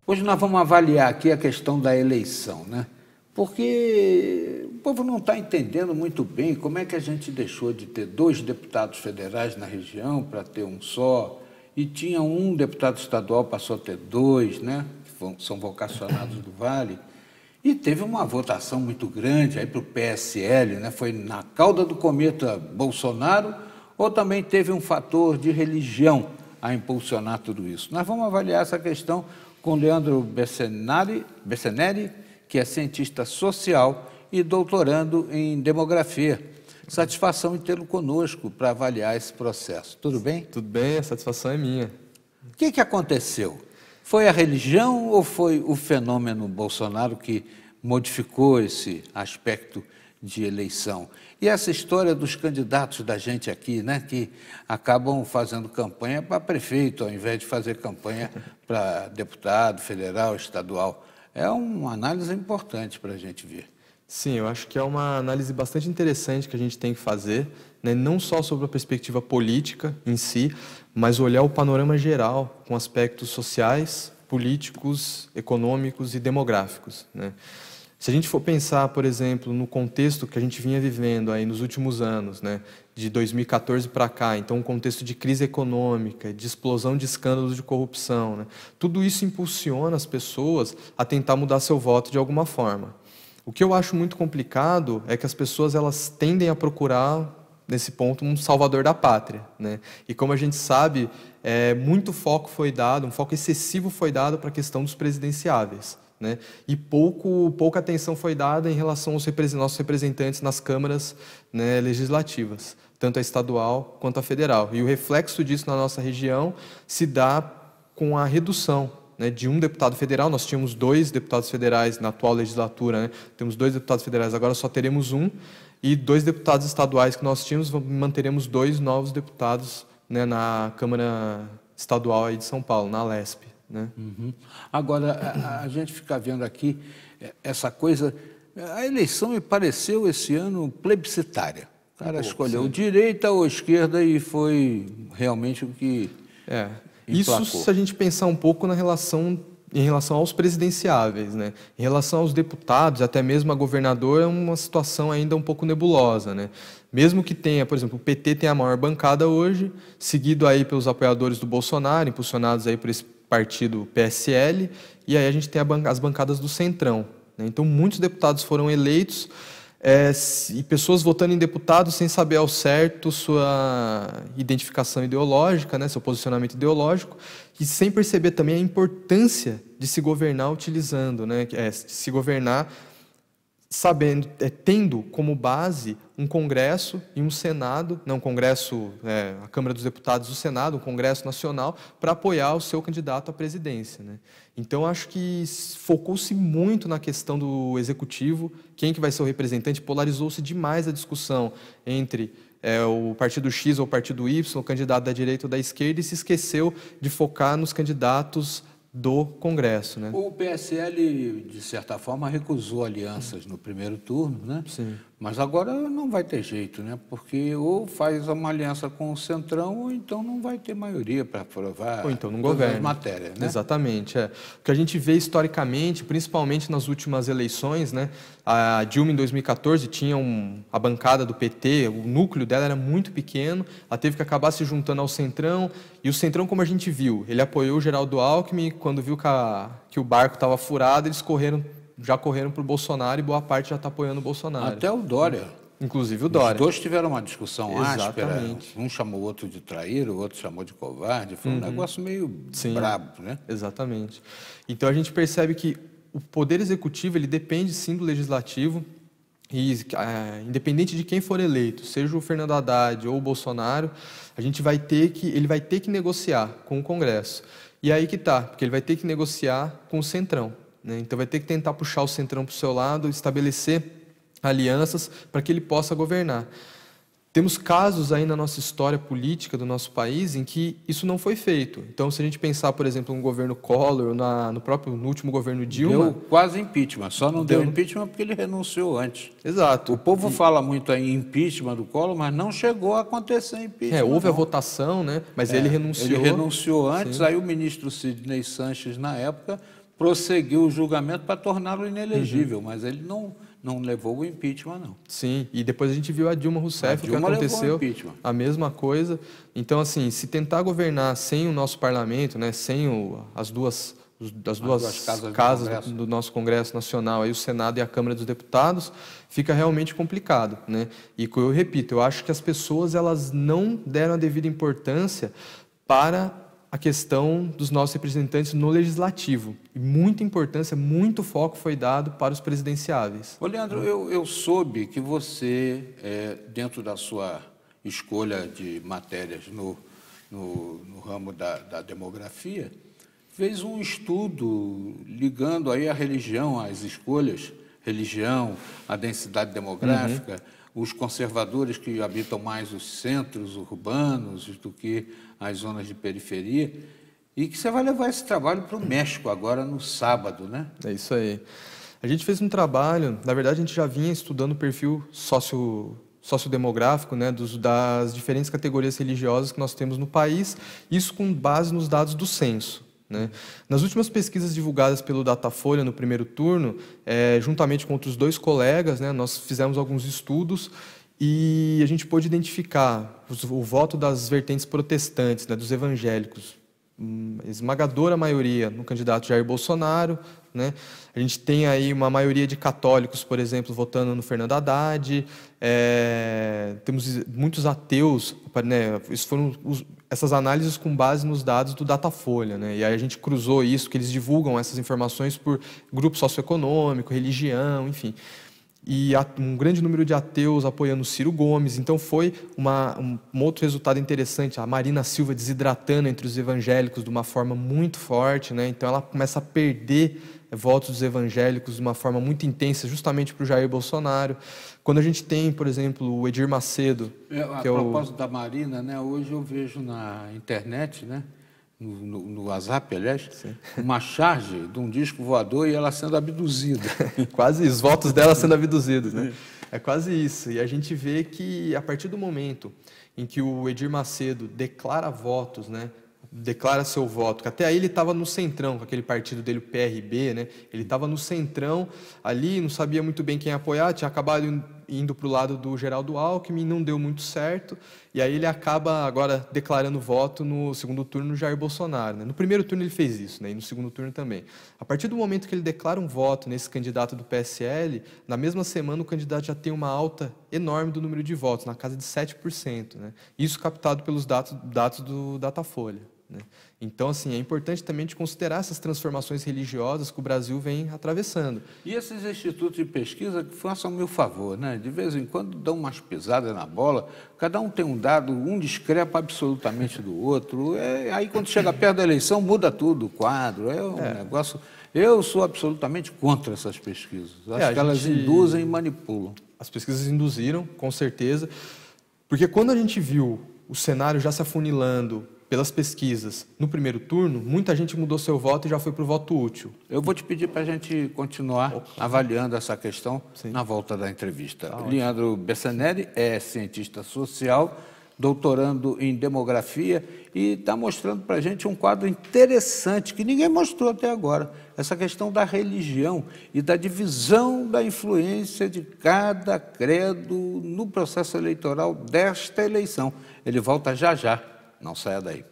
Hoje nós vamos avaliar aqui a questão da eleição, né? Porque o povo não está entendendo muito bem como é que a gente deixou de ter 2 deputados federais na região para ter um só, e tinha um deputado estadual, passou a ter 2, né? Que são vocacionados do Vale, e teve uma votação muito grande aí para o PSL, né? Foi na cauda do cometa Bolsonaro, ou também teve um fator de religião a impulsionar tudo isso? Nós vamos avaliar essa questão com Leandro Besseneri, que é cientista social e doutorando em demografia. Satisfação em tê-lo conosco para avaliar esse processo. Tudo bem? Tudo bem, a satisfação é minha. O que aconteceu? Foi a religião ou foi o fenômeno Bolsonaro que modificou esse aspecto de eleição? E essa história dos candidatos da gente aqui, né, que acabam fazendo campanha para prefeito, ao invés de fazer campanha para deputado federal, estadual. É uma análise importante para a gente ver. Sim, eu acho que é uma análise bastante interessante que a gente tem que fazer, né? Não só sobre a perspectiva política em si, mas olhar o panorama geral com aspectos sociais, políticos, econômicos e demográficos, né? Se a gente for pensar, por exemplo, no contexto que a gente vinha vivendo aí nos últimos anos, né, de 2014 para cá, então um contexto de crise econômica, de explosão de escândalos de corrupção, né, tudo isso impulsiona as pessoas a tentar mudar seu voto de alguma forma. O que eu acho muito complicado é que as pessoas elas tendem a procurar, nesse ponto, um salvador da pátria, né? E como a gente sabe, muito foco foi dado, um foco excessivo foi dado para a questão dos presidenciáveis, né? E pouca atenção foi dada em relação aos nossos representantes nas câmaras, né, legislativas, tanto a estadual quanto a federal. E o reflexo disso na nossa região se dá com a redução, né, de um deputado federal. Nós tínhamos 2 deputados federais na atual legislatura, né? Temos 2 deputados federais, agora só teremos um, e 2 deputados estaduais que nós tínhamos, manteremos 2 novos deputados, né, na Câmara Estadual aí de São Paulo, na Alesp, né? Uhum. Agora, a gente fica vendo aqui essa coisa, a eleição me pareceu esse ano plebiscitária. O cara escolheu sim. direita ou esquerda e foi realmente o que Isso emplacou. se a gente pensar um pouco em relação aos presidenciáveis, né? Em relação aos deputados, até mesmo a governador, é uma situação ainda um pouco nebulosa, né? Mesmo que tenha, por exemplo, o PT tem a maior bancada hoje, seguido aí pelos apoiadores do Bolsonaro, impulsionados aí por esse partido PSL, e aí a gente tem as bancadas do Centrão, né? Então, muitos deputados foram eleitos, e pessoas votando em deputados sem saber ao certo sua identificação ideológica, né, seu posicionamento ideológico, e sem perceber também a importância de se governar utilizando, né, se governar sabendo, tendo como base um Congresso e um Senado, não, um Congresso, a Câmara dos Deputados e o Senado, um Congresso Nacional, para apoiar o seu candidato à presidência, né? Então, acho que focou-se muito na questão do Executivo, quem que vai ser o representante, polarizou-se demais a discussão entre o partido X ou o partido Y, o candidato da direita ou da esquerda, e se esqueceu de focar nos candidatos do Congresso, né? O PSL, de certa forma, recusou alianças no primeiro turno, né? Sim. Mas agora não vai ter jeito, né? Porque ou faz uma aliança com o Centrão, ou então não vai ter maioria para aprovar Ou então não todas as governa. matérias, né? Exatamente. O que a gente vê historicamente, principalmente nas últimas eleições, né? A Dilma, em 2014, tinha a bancada do PT, o núcleo dela era muito pequeno, ela teve que acabar se juntando ao Centrão, e o Centrão, como a gente viu, ele apoiou o Geraldo Alckmin, quando viu que o barco estava furado, eles já correram para o Bolsonaro, e boa parte já está apoiando o Bolsonaro. Até o Dória. Inclusive o Dória. Os 2 tiveram uma discussão áspera. Exatamente. Um chamou o outro de traíra, o outro chamou de covarde. Foi um negócio meio brabo, né? Exatamente. Então, a gente percebe que o Poder Executivo ele depende, sim, do Legislativo, e independente de quem for eleito, seja o Fernando Haddad ou o Bolsonaro, ele vai ter que negociar com o Congresso. E aí que está, porque ele vai ter que negociar com o Centrão, né? Então, vai ter que tentar puxar o Centrão para o seu lado, estabelecer alianças para que ele possa governar. Temos casos aí na nossa história política do nosso país em que isso não foi feito. Então, se a gente pensar, por exemplo, no governo Collor, no último governo Dilma... Deu quase impeachment, só não deu impeachment porque ele renunciou antes. Exato. O povo fala muito em impeachment do Collor, mas não chegou a acontecer impeachment. Houve a votação, né? Mas ele renunciou. Ele renunciou antes, aí o ministro Sidney Sanches, na época, prosseguiu o julgamento para torná-lo inelegível, mas ele não levou o impeachment, não. Sim, e depois a gente viu a Dilma Rousseff, o que aconteceu, a mesma coisa. Então, assim, se tentar governar sem o nosso parlamento, né, sem as duas casas do nosso Congresso Nacional, aí o Senado e a Câmara dos Deputados, fica realmente complicado, né? E eu repito, eu acho que as pessoas elas não deram a devida importância para a questão dos nossos representantes no legislativo. E muita importância, muito foco foi dado para os presidenciáveis. Ô, Leandro, eu soube que você, dentro da sua escolha de matérias no ramo da demografia, fez um estudo ligando aí a religião, as escolhas, religião, a densidade demográfica, os conservadores que habitam mais os centros urbanos do que as zonas de periferia, e que você vai levar esse trabalho para o México agora no sábado, né? É isso aí. A gente fez um trabalho, na verdade a gente já vinha estudando o perfil sociodemográfico, né, das diferentes categorias religiosas que nós temos no país, isso com base nos dados do censo. Né? Nas últimas pesquisas divulgadas pelo Datafolha no primeiro turno, juntamente com outros 2 colegas, né, nós fizemos alguns estudos e a gente pôde identificar o voto das vertentes protestantes, né, dos evangélicos, esmagadora maioria no candidato Jair Bolsonaro, né? A gente tem aí uma maioria de católicos, por exemplo, votando no Fernando Haddad, temos muitos ateus, né? Essas análises com base nos dados do Datafolha, né? E aí a gente cruzou isso, que eles divulgam essas informações por grupo socioeconômico, religião, enfim. E um grande número de ateus apoiando Ciro Gomes. Então foi um outro resultado interessante, a Marina Silva desidratando entre os evangélicos de uma forma muito forte, né? Então ela começa a perder votos dos evangélicos de uma forma muito intensa, justamente para o Jair Bolsonaro. Quando a gente tem, por exemplo, o Edir Macedo... A propósito da Marina, né, hoje eu vejo na internet, né, no WhatsApp, aliás, uma charge de um disco voador e ela sendo abduzida. Quase os votos dela sendo abduzidos, né? É quase isso. E a gente vê que, a partir do momento em que o Edir Macedo declara votos, né, declara seu voto, que até aí ele estava no centrão, com aquele partido dele, o PRB, né? Ele estava no centrão ali, não sabia muito bem quem apoiar, tinha acabado indo para o lado do Geraldo Alckmin, não deu muito certo, e aí ele acaba agora declarando voto no segundo turno no Jair Bolsonaro, né? No primeiro turno ele fez isso, né? E no segundo turno também. A partir do momento que ele declara um voto nesse candidato do PSL, na mesma semana o candidato já tem uma alta enorme do número de votos, na casa de 7%, né? Isso captado pelos dados do Datafolha, né? Então, assim, é importante também de considerar essas transformações religiosas que o Brasil vem atravessando. E esses institutos de pesquisa que façam meu favor, né? De vez em quando dão umas pisadas na bola, cada um tem um dado, um discrepa absolutamente do outro, aí quando chega perto da eleição muda tudo, o quadro, negócio... Eu sou absolutamente contra essas pesquisas, acho que elas induzem e manipulam. As pesquisas induziram, com certeza, porque quando a gente viu o cenário já se afunilando pelas pesquisas no primeiro turno, muita gente mudou seu voto e já foi para o voto útil. Eu vou te pedir para a gente continuar avaliando essa questão na volta da entrevista. Leandro Bessanelli é cientista social, doutorando em demografia e está mostrando para a gente um quadro interessante que ninguém mostrou até agora, essa questão da religião e da divisão da influência de cada credo no processo eleitoral desta eleição. Ele volta já já. Não saia daí.